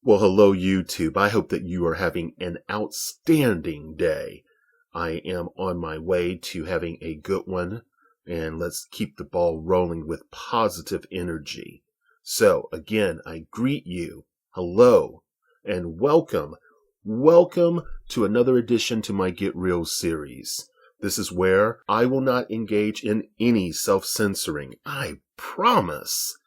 Well, hello, YouTube. I hope that you are having an outstanding day. I am on my way to having a good one, and let's keep the ball rolling with positive energy. So, again, I greet you. Hello, and welcome. Welcome to another edition to my Get Real series. This is where I will not engage in any self-censoring. I promise.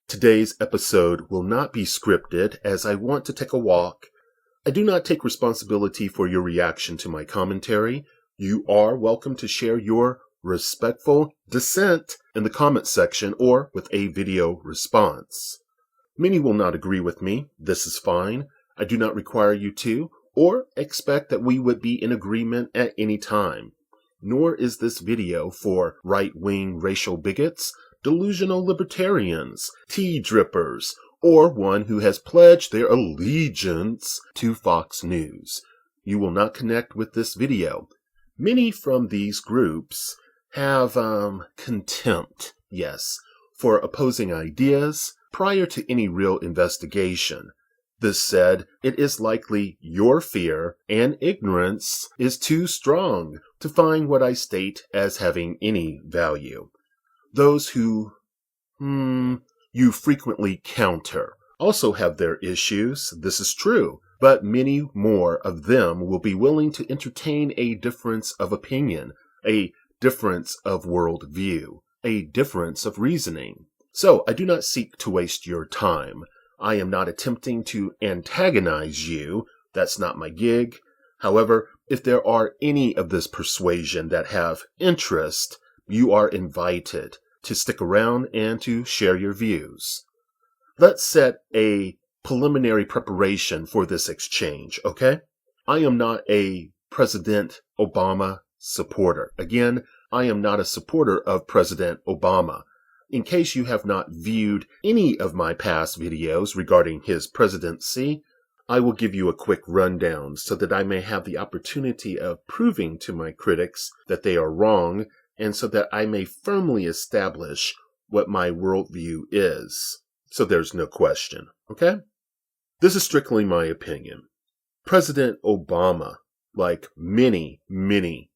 Today's episode will not be scripted as I want to take a walk. I do not take responsibility for your reaction to my commentary. You are welcome to share your respectful dissent in the comment section or with a video response. Many will not agree with me. This is fine. I do not require you to or expect that we would be in agreement at any time. Nor is this video for right-wing racial bigots, delusional libertarians, tea drippers, or one who has pledged their allegiance to Fox News. You will not connect with this video. Many from these groups have contempt, yes, for opposing ideas prior to any real investigation. This said, it is likely your fear and ignorance is too strong to find what I state as having any value. Those who, you frequently counter also have their issues. This is true, but many more of them will be willing to entertain a difference of opinion, a difference of worldview, a difference of reasoning. So I do not seek to waste your time. I am not attempting to antagonize you. That's not my gig. However, if there are any of this persuasion that have interest, you are invited to stick around and to share your views. Let's set a preliminary preparation for this exchange, okay? I am not a President Obama supporter. Again, I am not a supporter of President Obama. In case you have not viewed any of my past videos regarding his presidency, I will give you a quick rundown so that I may have the opportunity of proving to my critics that they are wrong, and so that I may firmly establish what my worldview is. So there's no question, okay? This is strictly my opinion. President Obama, like many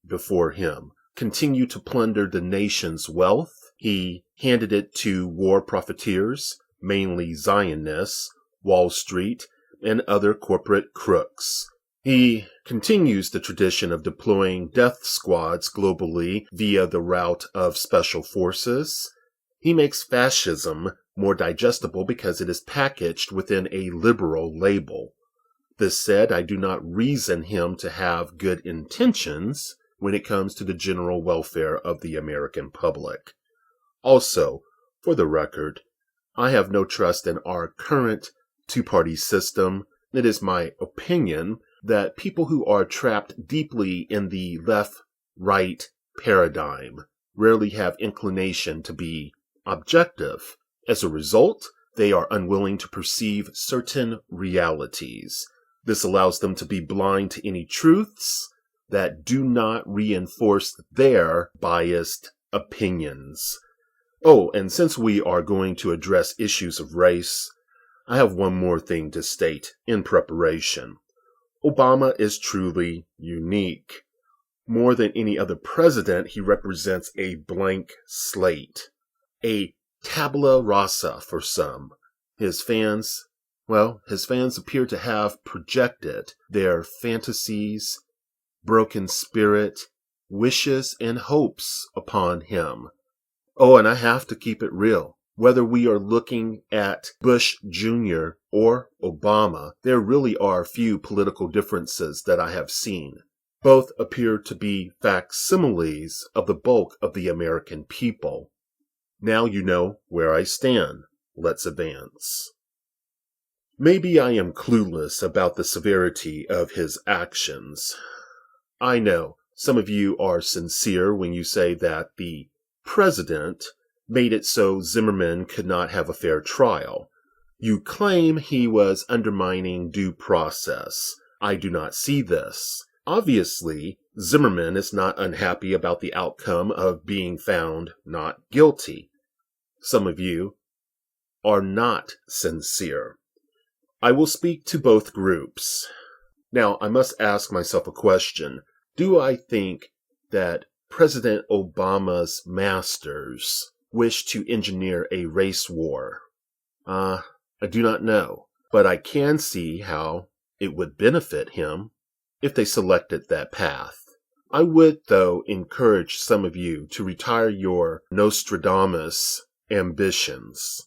before him, continued to plunder the nation's wealth. He handed it to war profiteers, mainly Zionists, Wall Street, and other corporate crooks. He continues the tradition of deploying death squads globally via the route of special forces. He makes fascism more digestible because it is packaged within a liberal label. This said, I do not reason him to have good intentions when it comes to the general welfare of the American public. Also, for the record, I have no trust in our current two-party system. It is my opinion that people who are trapped deeply in the left-right paradigm rarely have inclination to be objective. As a result, they are unwilling to perceive certain realities. This allows them to be blind to any truths that do not reinforce their biased opinions. Oh, and since we are going to address issues of race, I have one more thing to state in preparation. Obama is truly unique. More than any other president, he represents a blank slate, a tabula rasa for some. His fans appear to have projected their fantasies, broken spirit, wishes, and hopes upon him. Oh, and I have to keep it real. Whether we are looking at Bush Jr. or Obama, there really are few political differences that I have seen. Both appear to be facsimiles of the bulk of the American people. Now you know where I stand. Let's advance. Maybe I am clueless about the severity of his actions. I know some of you are sincere when you say that the president made it so Zimmerman could not have a fair trial. You claim he was undermining due process. I do not see this. Obviously, Zimmerman is not unhappy about the outcome of being found not guilty. Some of you are not sincere. I will speak to both groups. Now, I must ask myself a question. Do I think that President Obama's masters wish to engineer a race war? I do not know, but I can see how it would benefit him if they selected that path. I would, though, encourage some of you to retire your Nostradamus ambitions.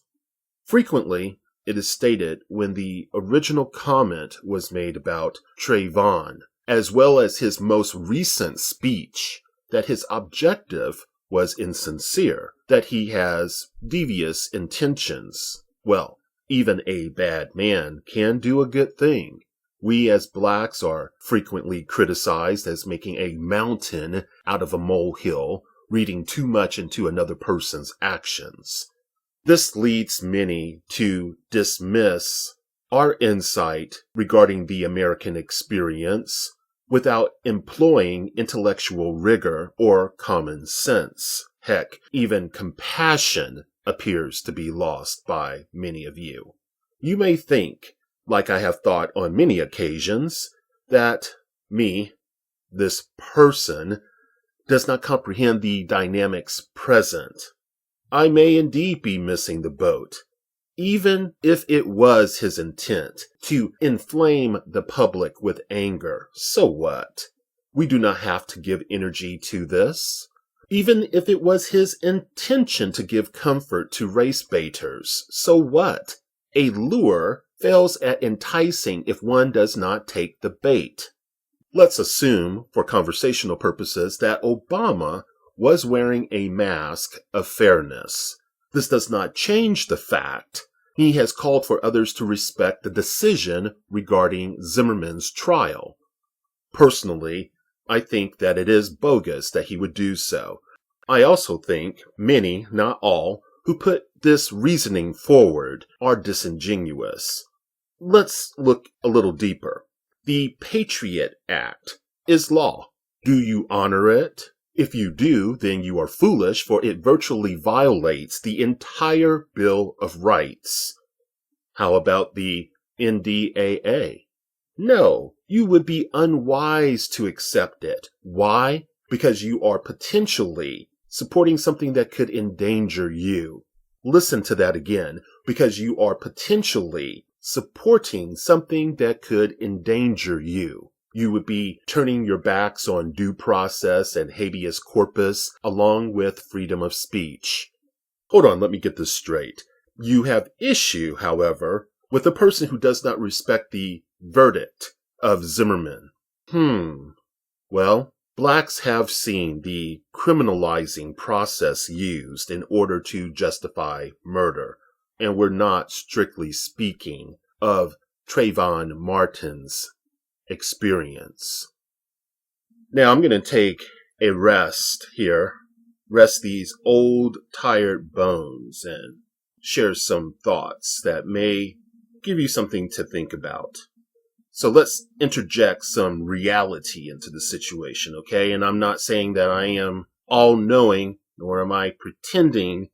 Frequently, it is stated when the original comment was made about Trayvon, as well as his most recent speech, that his objective was insincere, that he has devious intentions. Well, even a bad man can do a good thing. We as blacks are frequently criticized as making a mountain out of a molehill, reading too much into another person's actions. This leads many to dismiss our insight regarding the American experience without employing intellectual rigor or common sense. Heck, even compassion appears to be lost by many of you. You may think, like I have thought on many occasions, that me, this person, does not comprehend the dynamics present. I may indeed be missing the boat, even if it was his intent to inflame the public with anger. So what? We do not have to give energy to this. Even if it was his intention to give comfort to race baiters. So what? A lure fails at enticing if one does not take the bait. Let's assume, for conversational purposes, that Obama was wearing a mask of fairness. This does not change the fact he has called for others to respect the decision regarding Zimmerman's trial. Personally, I think that it is bogus that he would do so. I also think many, not all, who put this reasoning forward are disingenuous. Let's look a little deeper. The Patriot Act is law. Do you honor it? If you do, then you are foolish, for it virtually violates the entire Bill of Rights. How about the NDAA? No, you would be unwise to accept it. Why? Because you are potentially supporting something that could endanger you. Listen to that again. Because you are potentially supporting something that could endanger you. You would be turning your backs on due process and habeas corpus along with freedom of speech. Hold on, let me get this straight. You have issue, however, with a person who does not respect the verdict of Zimmerman. Well, blacks have seen the criminalizing process used in order to justify murder, and we're not strictly speaking of Trayvon Martin's experience. Now I'm going to take a rest here, rest these old tired bones, and share some thoughts that may give you something to think about. So let's interject some reality into the situation, okay? And I'm not saying that I am all-knowing, nor am I pretending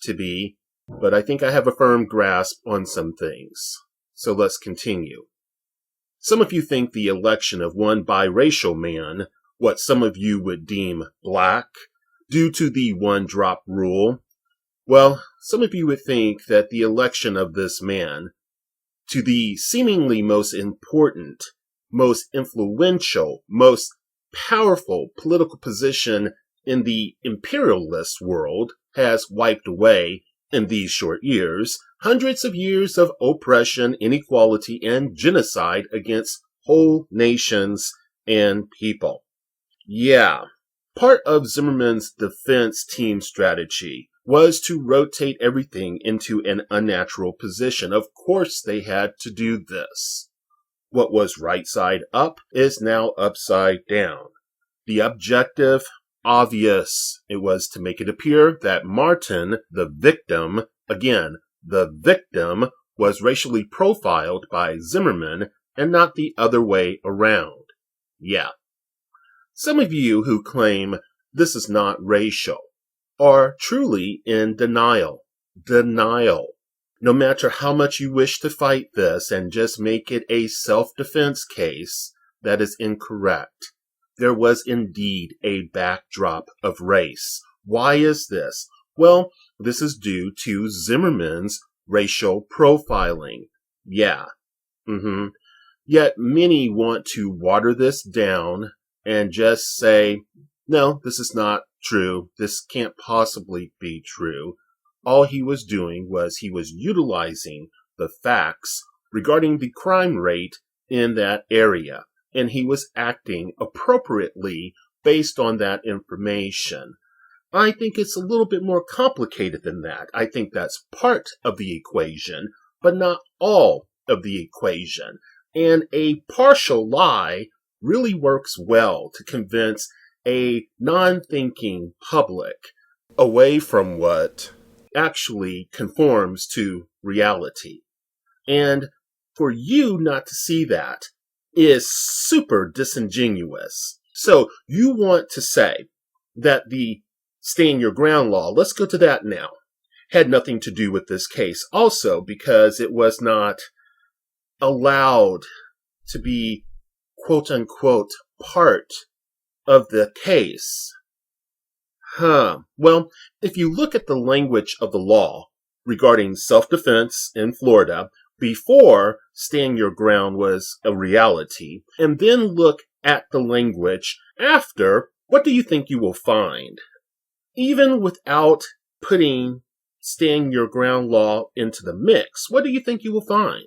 to be, but I think I have a firm grasp on some things. So let's continue. Some of you think the election of one biracial man, what some of you would deem black, due to the one-drop rule. Well, some of you would think that the election of this man to the seemingly most important, most influential, most powerful political position in the imperialist world has wiped away, in these short years, hundreds of years of oppression, inequality, and genocide against whole nations and people. Yeah, part of Zimmerman's defense team strategy was to rotate everything into an unnatural position. Of course they had to do this. What was right side up is now upside down. The objective, obvious. It was to make it appear that Martin, the victim, again, the victim, was racially profiled by Zimmerman and not the other way around. Yeah. Some of you who claim this is not racial are truly in denial. Denial. No matter how much you wish to fight this and just make it a self-defense case, that is incorrect. There was indeed a backdrop of race. Why is this? Well, this is due to Zimmerman's racial profiling. Yeah. Yet many want to water this down and just say, no, this is not true. This can't possibly be true. All he was doing was he was utilizing the facts regarding the crime rate in that area, and he was acting appropriately based on that information. I think it's a little bit more complicated than that. I think that's part of the equation, but not all of the equation. And a partial lie really works well to convince a non-thinking public away from what actually conforms to reality. And for you not to see that is super disingenuous. So you want to say that the stand your ground law, let's go to that now, had nothing to do with this case. Also because it was not allowed to be quote unquote part of the case. Well, if you look at the language of the law regarding self-defense in Florida before stand your ground was a reality, and then look at the language after, what do you think you will find? Even without putting stand your ground law into the mix, what do you think you will find?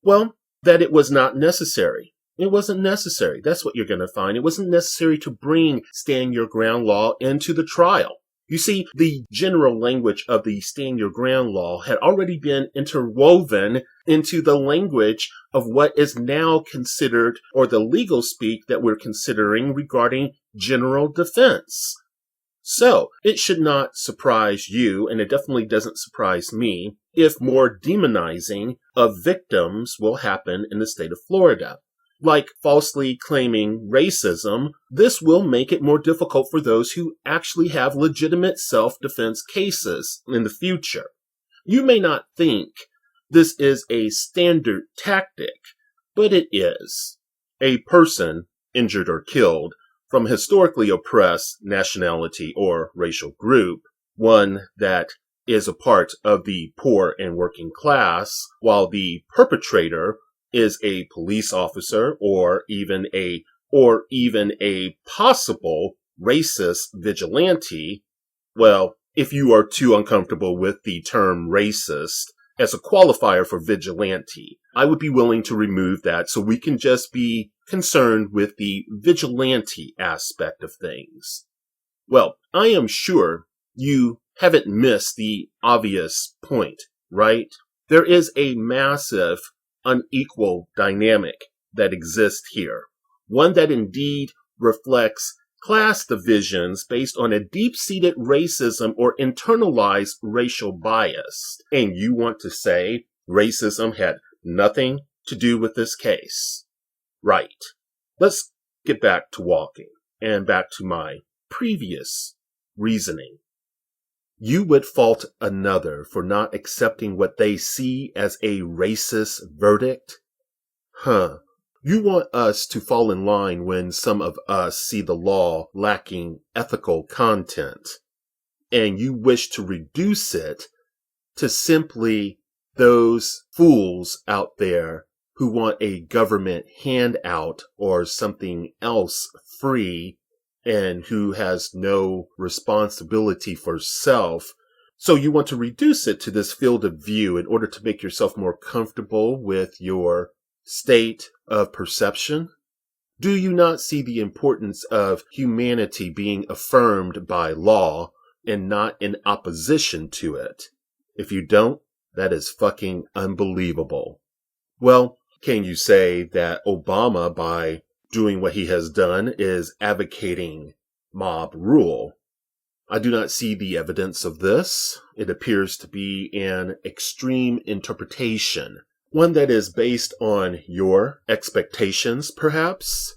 Well, that it was not necessary. It wasn't necessary. That's what you're going to find. It wasn't necessary to bring stand your ground law into the trial. You see, the general language of the stand your ground law had already been interwoven into the language of what is now considered, or the legal speak that we're considering regarding general defense. So, it should not surprise you, and it definitely doesn't surprise me, if more demonizing of victims will happen in the state of Florida. Like falsely claiming racism, this will make it more difficult for those who actually have legitimate self-defense cases in the future. You may not think this is a standard tactic, but it is. A person injured or killed from a historically oppressed nationality or racial group, one that is a part of the poor and working class, while the perpetrator is a police officer or even a possible racist vigilante. Well, if you are too uncomfortable with the term racist as a qualifier for vigilante, I would be willing to remove that so we can just be concerned with the vigilante aspect of things. Well, I am sure you haven't missed the obvious point, right? There is a massive unequal dynamic that exists here. One that indeed reflects class divisions based on a deep-seated racism or internalized racial bias. And you want to say racism had nothing to do with this case. Right. Let's get back to walking and back to my previous reasoning. You would fault another for not accepting what they see as a racist verdict? You want us to fall in line when some of us see the law lacking ethical content, and you wish to reduce it to simply those fools out there who want a government handout or something else free and who has no responsibility for self. So you want to reduce it to this field of view in order to make yourself more comfortable with your state of perception? Do you not see the importance of humanity being affirmed by law and not in opposition to it? If you don't, that is fucking unbelievable. Well, can you say that Obama, by doing what he has done, is advocating mob rule? I do not see the evidence of this. It appears to be an extreme interpretation, one that is based on your expectations, perhaps.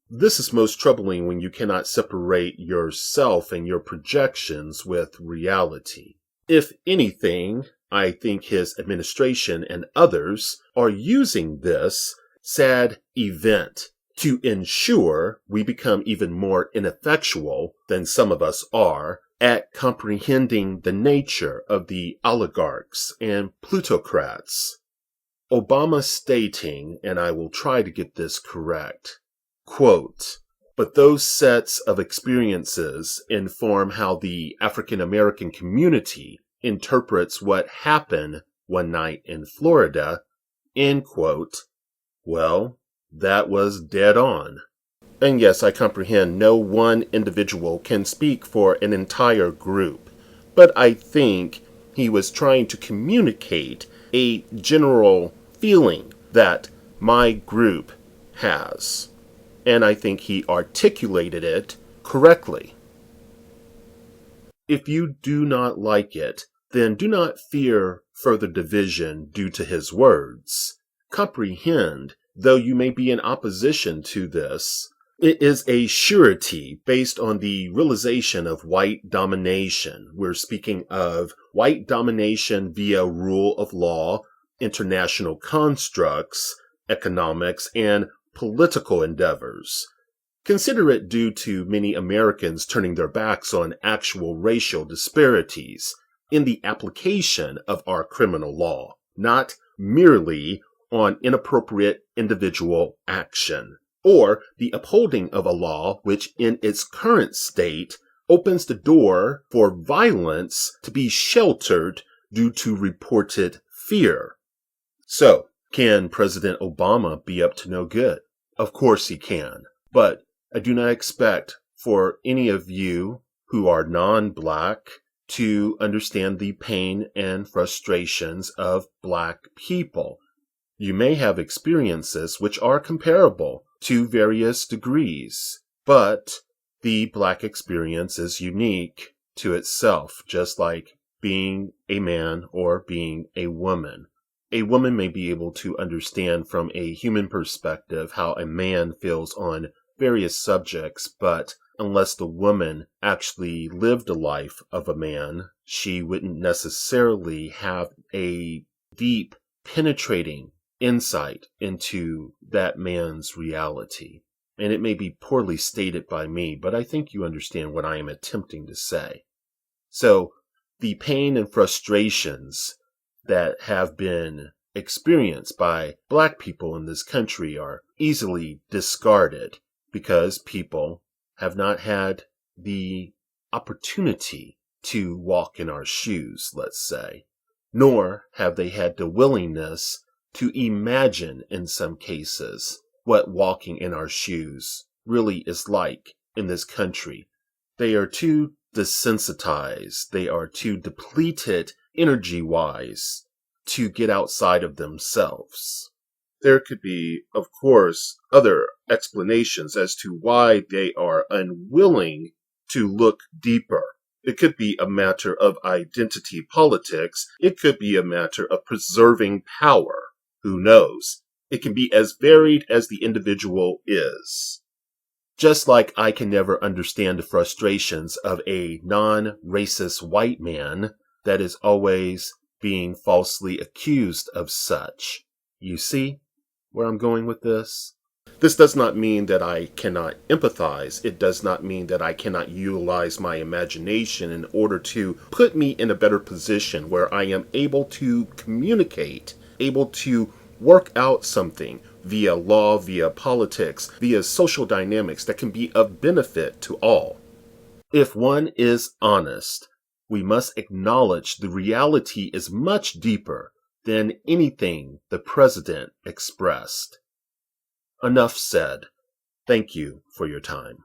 This is most troubling when you cannot separate yourself and your projections with reality. If anything, I think his administration and others are using this sad event to ensure we become even more ineffectual than some of us are at comprehending the nature of the oligarchs and plutocrats. Obama stating, and I will try to get this correct, quote, "But those sets of experiences inform how the African American community interprets what happened one night in Florida," end quote. Well, that was dead on. And yes, I comprehend no one individual can speak for an entire group, but I think he was trying to communicate a general feeling that my group has. And I think he articulated it correctly. If you do not like it, then do not fear further division due to his words. Comprehend, though you may be in opposition to this, it is a surety based on the realization of white domination. We're speaking of white domination via rule of law, international constructs, economics, and political endeavors. Consider it due to many Americans turning their backs on actual racial disparities in the application of our criminal law, not merely on inappropriate individual action, or the upholding of a law which in its current state opens the door for violence to be sheltered due to reported fear. So, can President Obama be up to no good? Of course he can, but I do not expect for any of you who are non-black to understand the pain and frustrations of black people. You may have experiences which are comparable to various degrees, but the black experience is unique to itself, just like being a man or being a woman. A woman may be able to understand from a human perspective how a man feels on various subjects, but unless the woman actually lived a life of a man, she wouldn't necessarily have a deep, penetrating insight into that man's reality. And it may be poorly stated by me, but I think you understand what I am attempting to say. So, the pain and frustrations that have been experienced by black people in this country are easily discarded because people have not had the opportunity to walk in our shoes, let's say, nor have they had the willingness to imagine in some cases what walking in our shoes really is like in this country. They are too desensitized, they are too depleted energy-wise to get outside of themselves. There could be, of course, other explanations as to why they are unwilling to look deeper. It could be a matter of identity politics. It could be a matter of preserving power. Who knows? It can be as varied as the individual is. Just like I can never understand the frustrations of a non-racist white man that is always being falsely accused of such. You see where I'm going with this? This does not mean that I cannot empathize. It does not mean that I cannot utilize my imagination in order to put me in a better position where I am able to communicate, able to work out something via law, via politics, via social dynamics that can be of benefit to all. If one is honest, we must acknowledge the reality is much deeper than anything the president expressed. Enough said. Thank you for your time.